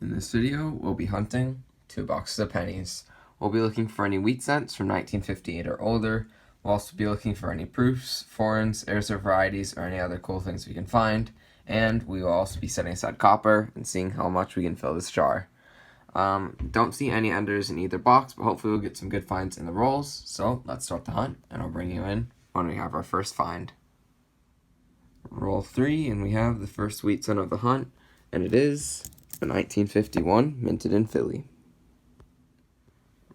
In this video, we'll be hunting 2 boxes of pennies. We'll be looking for any wheat cents from 1958 or older. We'll also be looking for any proofs, foreigns, heirs or varieties, or any other cool things we can find. And we will also be setting aside copper and seeing how much we can fill this jar. Don't see any enders in either box, but hopefully we'll get some good finds in the rolls. So let's start the hunt, and I'll bring you in when we have our first find. Roll 3, and we have the first wheat cent of the hunt, and it is a 1951 minted in Philly.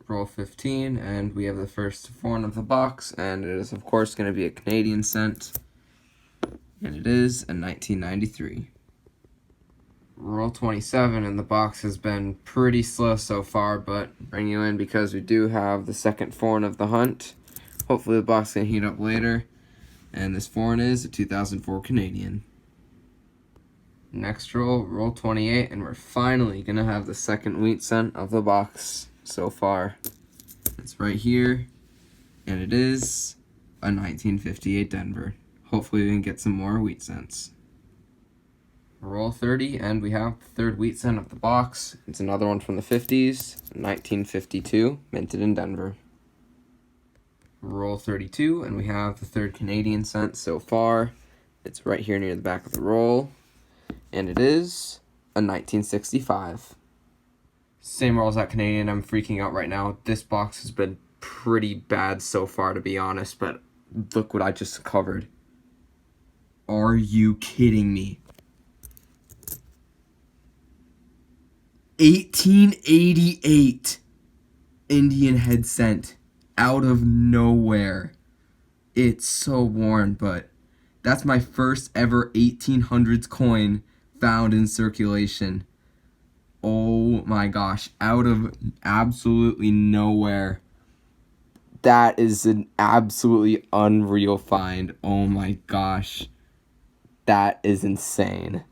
Roll 15, and we have the first foreign of the box, and it is of course going to be a Canadian cent, and it is a 1993. Roll 27, and the box has been pretty slow so far, but bring you in because we do have the second foreign of the hunt. Hopefully the box can heat up later, and this foreign is a 2004 Canadian. Next roll 28, and we're finally going to have the second wheat cent of the box so far. It's right here, and it is a 1958 Denver. Hopefully we can get some more wheat cents. Roll 30, and we have the third wheat cent of the box. It's another one from the 50s, 1952, minted in Denver. Roll 32, and we have the third Canadian cent so far. It's right here near the back of the roll, and it is a 1965. Same roll as that Canadian. I'm freaking out right now. This box has been pretty bad so far, to be honest, but look what I just covered. Are you kidding me? 1888 Indian head cent out of nowhere. It's so worn, but that's my first ever 1800's coin found in circulation. Oh my gosh, out of absolutely nowhere. That is an absolutely unreal find. Oh my gosh. That is insane.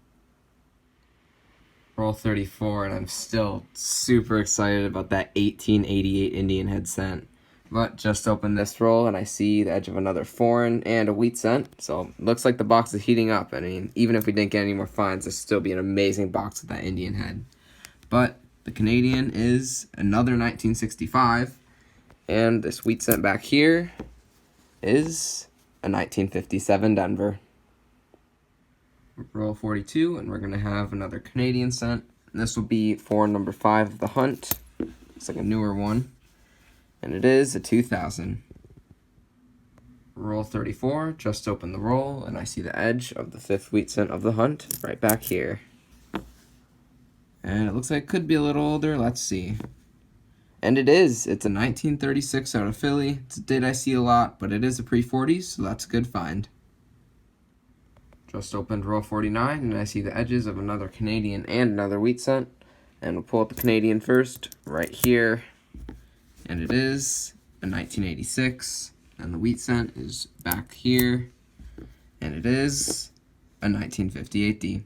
Roll 34, and I'm still super excited about that 1888 Indian head cent. But just opened this roll, and I see the edge of another foreign and a wheat cent. So looks like the box is heating up. I mean, even if we didn't get any more finds, this would still be an amazing box with that Indian head. But the Canadian is another 1965, and this wheat cent back here is a 1957 Denver. Roll 42, and we're going to have another Canadian cent. This will be foreign number 5 of the hunt. It's like a newer one, and it is a 2000. Roll 34, just open the roll, and I see the edge of the 5th wheat cent of the hunt right back here. And it looks like it could be a little older. Let's see. And it is. It's a 1936 out of Philly. It's a date I see a lot, but it is a pre-40s, so that's a good find. Just opened roll 49, and I see the edges of another Canadian and another wheat cent. And we'll pull out the Canadian first, right here. And it is a 1986. And the wheat cent is back here. And it is a 1958D.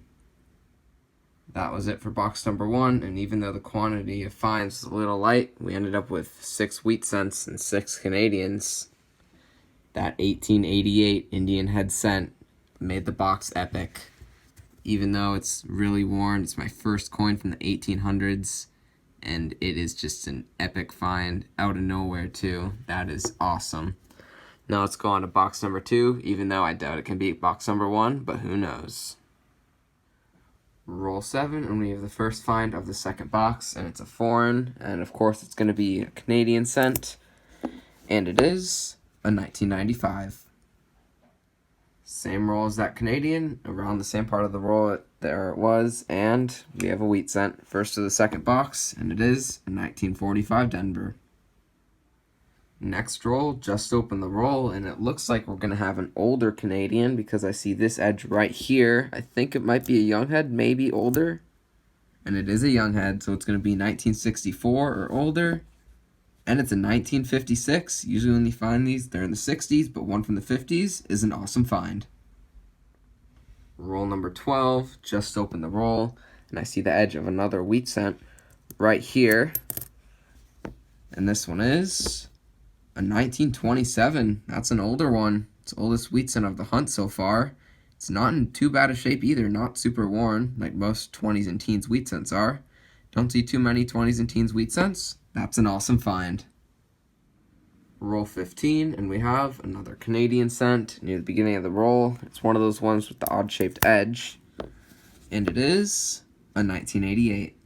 That was it for box number 1, and even though the quantity of finds was a little light, we ended up with 6 wheat cents and 6 Canadians. That 1888 Indian head cent made the box epic. Even though it's really worn, it's my first coin from the 1800's, and it is just an epic find out of nowhere too. That is awesome. Now let's go on to box number 2, even though I doubt it can beat box number 1, but who knows. Roll 7, and we have the first find of the second box, and it's a foreign, and of course it's going to be a Canadian cent, and it is a 1995. Same roll as that Canadian, around the same part of the roll there it was, and we have a wheat cent, first to the second box, and it is a 1945 Denver. Next roll, just open the roll, and it looks like we're going to have an older Canadian because I see this edge right here. I think it might be a young head, maybe older. And it is a young head, so it's going to be 1964 or older. And it's a 1956. Usually when you find these, they're in the 60s, but one from the 50s is an awesome find. Roll number 12, just open the roll, and I see the edge of another wheat cent right here. And this one is a 1927. That's an older one. It's the oldest wheat cent of the hunt so far. It's not in too bad a shape either, not super worn like most 20s and teens wheat cents are. Don't see too many 20s and teens wheat cents. That's an awesome find. Roll 15, and we have another Canadian cent near the beginning of the roll. It's one of those ones with the odd-shaped edge, and it is a 1988.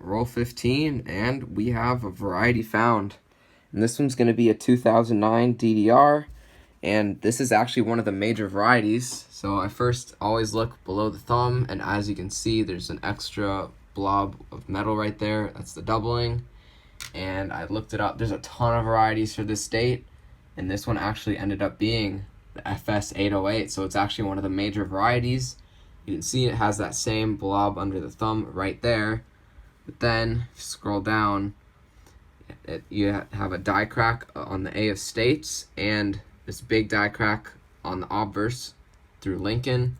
Roll 15, and we have a variety found. And this one's going to be a 2009 DDR, and this is actually one of the major varieties. So I first always look below the thumb, and as you can see, there's an extra blob of metal right there. That's the doubling. And I looked it up. There's a ton of varieties for this date, and this one actually ended up being the FS 808, so it's actually one of the major varieties. You can see it has that same blob under the thumb right there, but then if you scroll down, you have a die crack on the A of States and this big die crack on the obverse through Lincoln.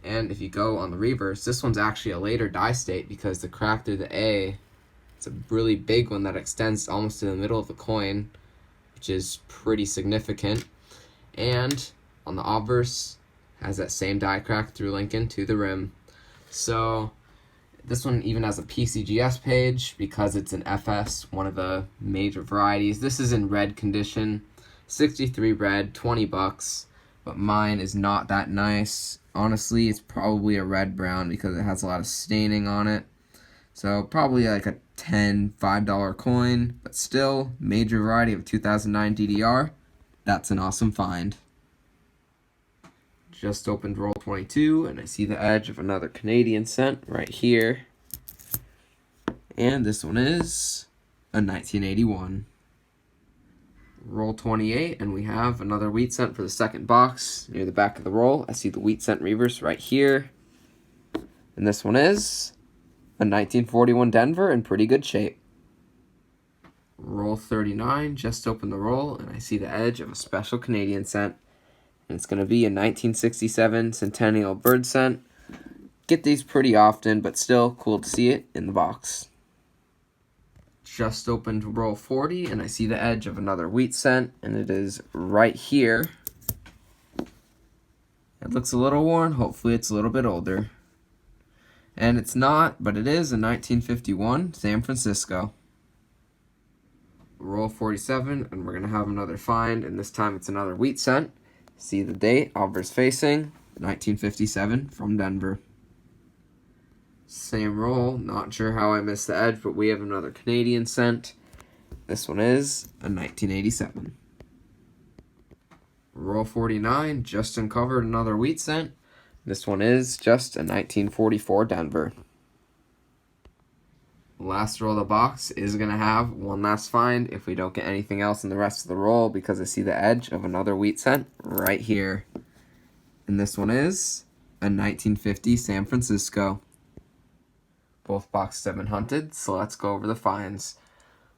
And if you go on the reverse, this one's actually a later die state because the crack through the A, it's a really big one that extends almost to the middle of the coin, which is pretty significant. And on the obverse, has that same die crack through Lincoln to the rim. So this one even has a PCGS page because it's an FS, one of the major varieties. This is in red condition, 63 red, $20, but mine is not that nice. Honestly, it's probably a red-brown because it has a lot of staining on it. So probably like a $5 coin, but still, major variety of 2009 DDR. That's an awesome find. Just opened roll 22, and I see the edge of another Canadian cent right here. And this one is a 1981. Roll 28, and we have another wheat cent for the second box near the back of the roll. I see the wheat cent reverse right here. And this one is a 1941 Denver in pretty good shape. Roll 39, just opened the roll, and I see the edge of a special Canadian cent. And it's going to be a 1967 Centennial bird cent. Get these pretty often, but still cool to see it in the box. Just opened roll 40, and I see the edge of another wheat cent, and it is right here. It looks a little worn. Hopefully it's a little bit older. And it's not, but it is a 1951 San Francisco. Roll 47, and we're going to have another find, and this time it's another wheat cent. See the date, obverse facing, 1957 from Denver. Same roll, not sure how I missed the edge, but we have another Canadian cent. This one is a 1987. Roll 49, just uncovered another wheat cent. This one is just a 1944 Denver. Last roll of the box is going to have one last find if we don't get anything else in the rest of the roll, because I see the edge of another wheat cent right here. And this one is a 1950 San Francisco. Both boxes have been hunted, so let's go over the finds.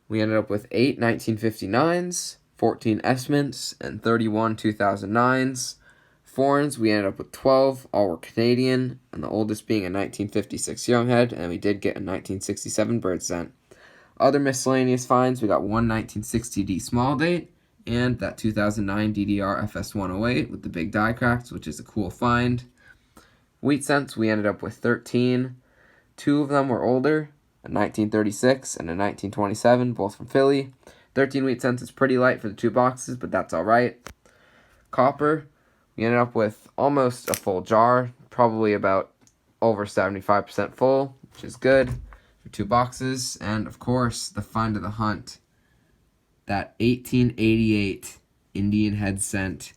We ended up with 8 1959s, 14 S-mints, and 31 2009s. Foreigns, we ended up with 12, all were Canadian, and the oldest being a 1956 Younghead, and we did get a 1967 bird cent. Other miscellaneous finds, we got one 1960D small date, and that 2009 DDR FS108 with the big die cracks, which is a cool find. Wheat cents, we ended up with 13. 2 of them were older, a 1936 and a 1927, both from Philly. 13 wheat cents is pretty light for the 2 boxes, but that's alright. Copper, we ended up with almost a full jar, probably about over 75% full, which is good for 2 boxes. And of course, the find of the hunt, that 1888 Indian head cent.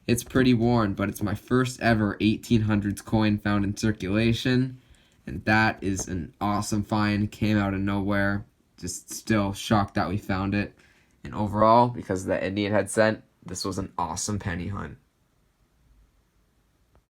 It's pretty worn, but it's my first ever 1800's coin found in circulation. And that is an awesome find. Came out of nowhere. Just still shocked that we found it. And overall, because of the Indian head cent, this was an awesome penny hunt.